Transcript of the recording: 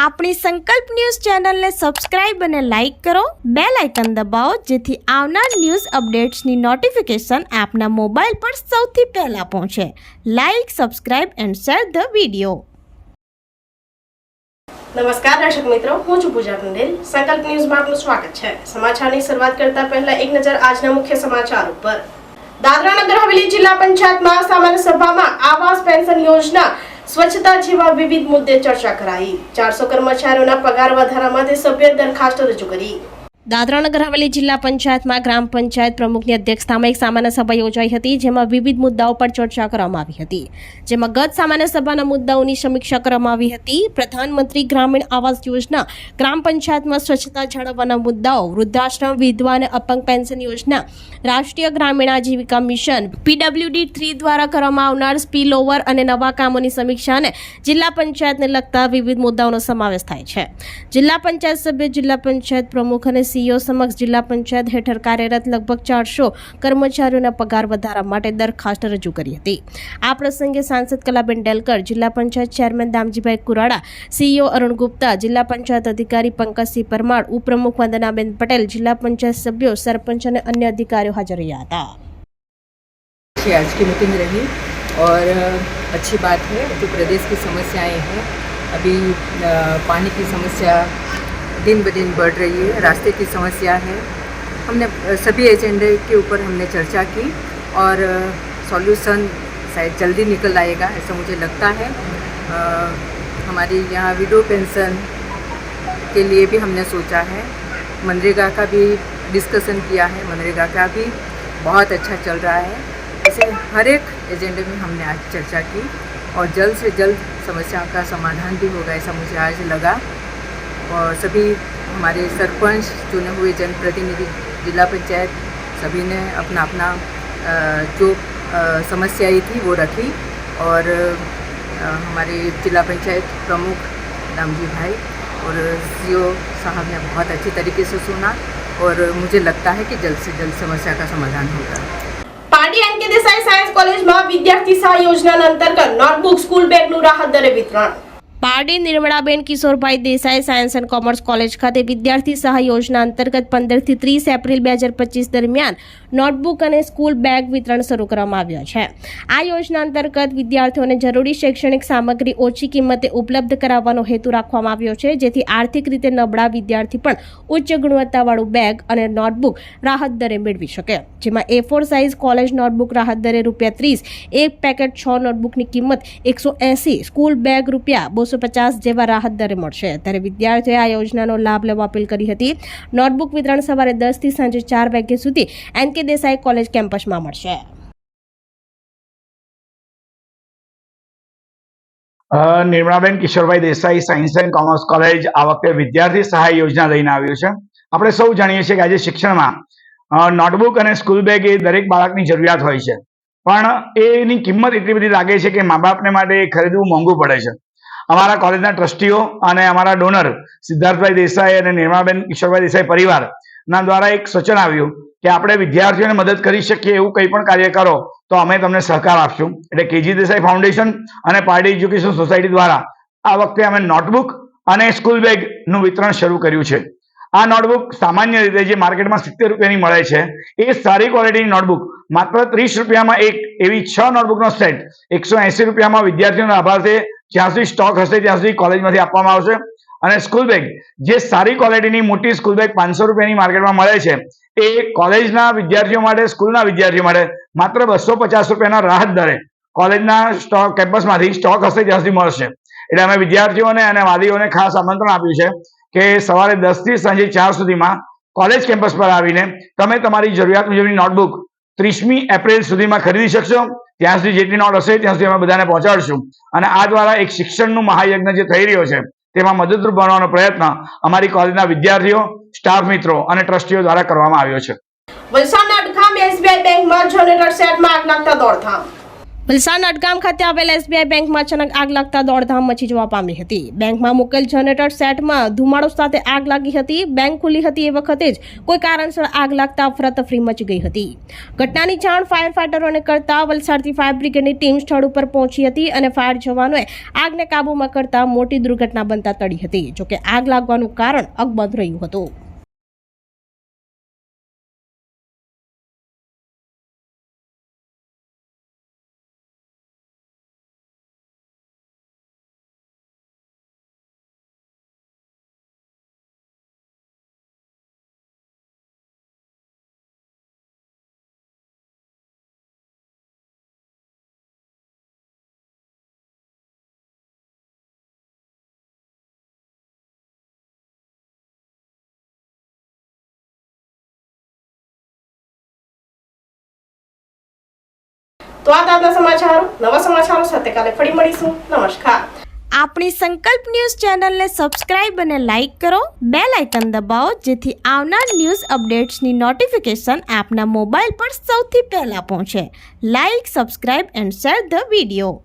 આપણી સંકલ્પ ન્યૂઝ ચેનલને સબસ્ક્રાઇબ અને લાઇક કરો, બેલ આઇકન દબાવો જેથી આવનાર ન્યૂઝ અપડેટ્સની નોટિફિકેશન આપના મોબાઈલ પર સૌથી પહેલા પહોંચે. Like, subscribe and share the video. નમસ્કાર દર્શક મિત્રો, હું છું પૂજા પંડેલ. સંકલ્પ ન્યૂઝમાં આપનું સ્વાગત છે. સમાચારની શરૂઆત કરતા પહેલા એક નજર આજના મુખ્ય સમાચાર ઉપર. દાદરા નગર હવેલી જિલ્લા પંચાયતમાં સામાન્ય સભામાં આવાસ પેન્શન યોજના, સ્વચ્છતા જેવા વિવિધ મુદ્દે ચર્ચા કરાઈ. 400 કર્મચારીઓના પગાર વધારા માટે સભ્ય દરખાસ્ત રજૂ કરી. દાદરા નગર હવેલી જિલ્લા પંચાયતમાં ગ્રામ પંચાયત પ્રમુખની અધ્યક્ષતામાં એક સામાન્ય સભા યોજાઈ હતી, જેમાં વિવિધ મુદ્દાઓ પર ચર્ચા કરવામાં આવી હતી. જેમાં ગત સામાન્ય સભાના મુદ્દાઓની સમીક્ષા કરવામાં આવી હતી. પ્રધાનમંત્રી ગ્રામીણ આવાસ યોજના, ગ્રામ પંચાયતમાં સ્વચ્છતા જાળવવાના મુદ્દાઓ, વૃદ્ધાશ્રમ, વિધવા અને અપંગ પેન્શન યોજના, રાષ્ટ્રીય ગ્રામીણ આજીવિકા મિશન, PWD3 દ્વારા કરવામાં આવનાર સ્પીલ ઓવર અને નવા કામોની સમીક્ષા અને જિલ્લા પંચાયતને લગતા વિવિધ મુદ્દાઓનો સમાવેશ થાય છે. જિલ્લા પંચાયત સભ્ય, જિલ્લા પંચાયત પ્રમુખ અને CEO સમક્ષ જિલ્લા પંચાયત હેઠળ કાર્યરત લગભગ 400 કર્મચારીઓના પગાર વધારા માટે દરખાસ્ત રજૂ કરી હતી. આ પ્રસંગે સાંસદ કલાબેન ડેલકર, જિલ્લા પંચાયત ચેરમેન દામજીભાઈ કુરાડા, CEO અરુણ ગુપ્તા, જિલ્લા પંચાયત અધિકારી પંકજસિંહ પરમાર, ઉપપ્રમુખ વંદનાબેન પટેલ, જિલ્લા પંચાयत સભ્યો, सरपंच અને અન્ય અધિકારીઓ હાજર રહ્યા હતા. आज की मीटिंग रही और अच्छी बात है. जो प्रदेश की समस्याएं हैं, अभी पानी की समस्या दिन ब दिन बढ़ रही है, रास्ते की समस्या है. हमने सभी एजेंडे के ऊपर हमने चर्चा की और सॉल्यूशन शायद जल्दी निकल आएगा, ऐसा मुझे लगता है. हमारी यहाँ विडो पेंशन के लिए भी हमने सोचा है. मनरेगा का भी डिस्कशन किया है. मनरेगा का भी बहुत अच्छा चल रहा है. ऐसे हर एक एजेंडे में हमने आज चर्चा की और जल्द से जल्द समस्या का समाधान भी होगा, ऐसा मुझे आज लगा. और सभी हमारे सरपंच, चुने हुए जनप्रतिनिधि, जिला पंचायत, सभी ने अपना अपना जो समस्याएं थी वो रखी और हमारे जिला पंचायत प्रमुख दामजी भाई और CEO साहब ने बहुत अच्छी तरीके से सुना और मुझे लगता है कि जल्द से जल्द समस्या का समाधान होगा. પારડી NK દેસાઈ સાયન્સ કોલેજમાં વિદ્યાર્થી સહાય યોજના અંતર્ગત નોટબુક, સ્કૂલ બેગનું રાહત દરે વિતરણ. Pardi Nirmalaben Kishorbhai Desai science and commerce college ખાતે વિદ્યાર્થી સહાય યોજના અંતર્ગત 15 થી 30 એપ્રિલ 2025 દરમિયાન નોટબુક અને સ્કૂલ બેગ વિતરણ શરૂ કરવામાં આવ્યો છે. આ યોજના અંતર્ગત વિદ્યાર્થીઓને જરૂરી શૈક્ષણિક સામગ્રી ઓછી કિંમતે ઉપલબ્ધ કરાવવાનો હેતુ રાખવામાં આવ્યો છે, જેથી આર્થિક રીતે નબળા વિદ્યાર્થી પણ ઉચ્ચ ગુણવત્તાવાળું બેગ અને નોટબુક રાહત દરે મેળવી શકે. જેમાં A4 સાઇઝ કોલેજ નોટબુક રાહત દરે ₹30, એક પેકેટ 6 નોટબુકની કિંમત 180, સ્કૂલ બેગ ₹250 જેવા રાહત દરે મળશે. ત્યારે વિદ્યાર્થીઓએ આ યોજનાનો લાભ લેવા અપીલ કરી હતી. નોટબુક વિતરણ સવારે 10 થી સાંજે 4 વાગ્યા સુધી NK દેસાઈ કોલેજ કેમ્પસમાં મળશે. Nirmalaben Kishorbhai Desai science and commerce college આ વખતે વિદ્યાર્થી સહાય યોજના લઈને આવ્યું છે. આપણે સૌ જાણીએ છીએ કે આજે શિક્ષણમાં નોટબુક અને સ્કૂલ બેગ એ દરેક બાળકની જરૂરિયાત હોય છે, પણ એની કિંમત એટલી બધી લાગે છે કે મા બાપને માટે ખરીદવું મોંઘું પડે છે. અમારા કોલેજના ટ્રસ્ટીઓ અને અમારા ડોનર સિદ્ધાર્થભાઈ દેસાઈ અને નિર્મળાબેન કિશોરભાઈ દેસાઈ પરિવારના દ્વારા એક સૂચન આવ્યું કે આપણે વિદ્યાર્થીઓને મદદ કરી શકીએ એવું કંઈ પણ કાર્ય કરો તો અમે તમને સહકાર આપશું. એટલે KG દેસાઈ ફાઉન્ડેશન અને પારડી એજ્યુકેશન સોસાયટી દ્વારા આ વખતે અમે નોટબુક અને સ્કૂલ બેગનું વિતરણ શરૂ કર્યું છે. આ નોટબુક સામાન્ય રીતે જે માર્કેટમાં 70 રૂપિયાની મળે છે, એ સારી ક્વોલિટીની નોટબુક માત્ર 30 રૂપિયામાં એક એવી 6 નોટબુકનો સેટ 180 રૂપિયામાં વિદ્યાર્થીઓના આભારથી જ્યાં સુધી સ્ટોક હશે ત્યાં સુધી કોલેજમાંથી આપવામાં આવશે. અને સ્કૂલ બેગ જે સારી ક્વોલિટીની મોટી સ્કૂલ બેગ 500 રૂપિયાની માર્કેટમાં મળે છે, એ કોલેજના વિદ્યાર્થીઓ માટે, સ્કૂલના વિદ્યાર્થીઓ માટે માત્ર 250 રૂપિયાના રાહત દરે કોલેજના સ્ટોક કેમ્પસમાંથી સ્ટોક હશે ત્યાં સુધી મળશે. એટલે અમે વિદ્યાર્થીઓને અને વાલીઓને ખાસ આમંત્રણ આપ્યું છે કે સવારે 10 થી સાંજે 4 સુધીમાં કોલેજ કેમ્પસ પર આવીને તમે તમારી જરૂરિયાત મુજબની નોટબુક 30મી એપ્રિલ સુધીમાં ખરીદી શકશો. ત્યાં સુધી જેટલી નોટ હશે ત્યાં સુધી અમે બધાને પહોંચાડશું. અને આ દ્વારા એક શિક્ષણનું મહાયજ્ઞ જે થઈ રહ્યો છે તેમાં મદદરૂપ બનવાનો પ્રયત્ન અમારી કોલેજના વિદ્યાર્થીઓ, સ્ટાફ મિત્રો અને ટ્રસ્ટીઓ દ્વારા કરવામાં આવ્યો છે. વલસાડના અડખામ SBI બેંકમાં જનરેટર સેટમાં આગ લાગતા દોડધામ. વલસાડ નટગામ ખાતે આવેલ એસબીઆઈ બેંકમાં અચાનક આગ લાગતા દોડધામ મચી જવા પામી હતી. બેંકમાં મૂકેલ જનરેટર સેટમાં ધુમાડો સાથે આગ લાગી હતી. બેંક ખુલ્લી હતી એ વખતે જ કોઈ કારણસર આગ લાગતા અફરાતફરી મચી ગઈ હતી. ઘટનાની જાણ ફાયર ફાઈટરોને કરતા વલસાડથી ફાયર બ્રિગેડની ટીમ સ્થળ ઉપર પહોંચી હતી અને ફાયર જવાનોએ આગને કાબૂમાં કરતા મોટી દુર્ઘટના બનતા ટળી હતી. જોકે આગ લાગવાનું કારણ અકબંધ રહ્યું હતું. તો આ તાજા સમાચારો, નવા સમાચારો સાથે કાલે ફરી મળીશું. નમસ્કાર. આપણી સંકલ્પ ન્યૂઝ ચેનલને સબસ્ક્રાઇબ અને લાઇક કરો, બેલ આઇકન દબાવો જેથી આવનાર ન્યૂઝ અપડેટ્સની નોટિફિકેશન આપના મોબાઈલ પર સૌથી પહેલા પહોંચે. Like, subscribe and share the video.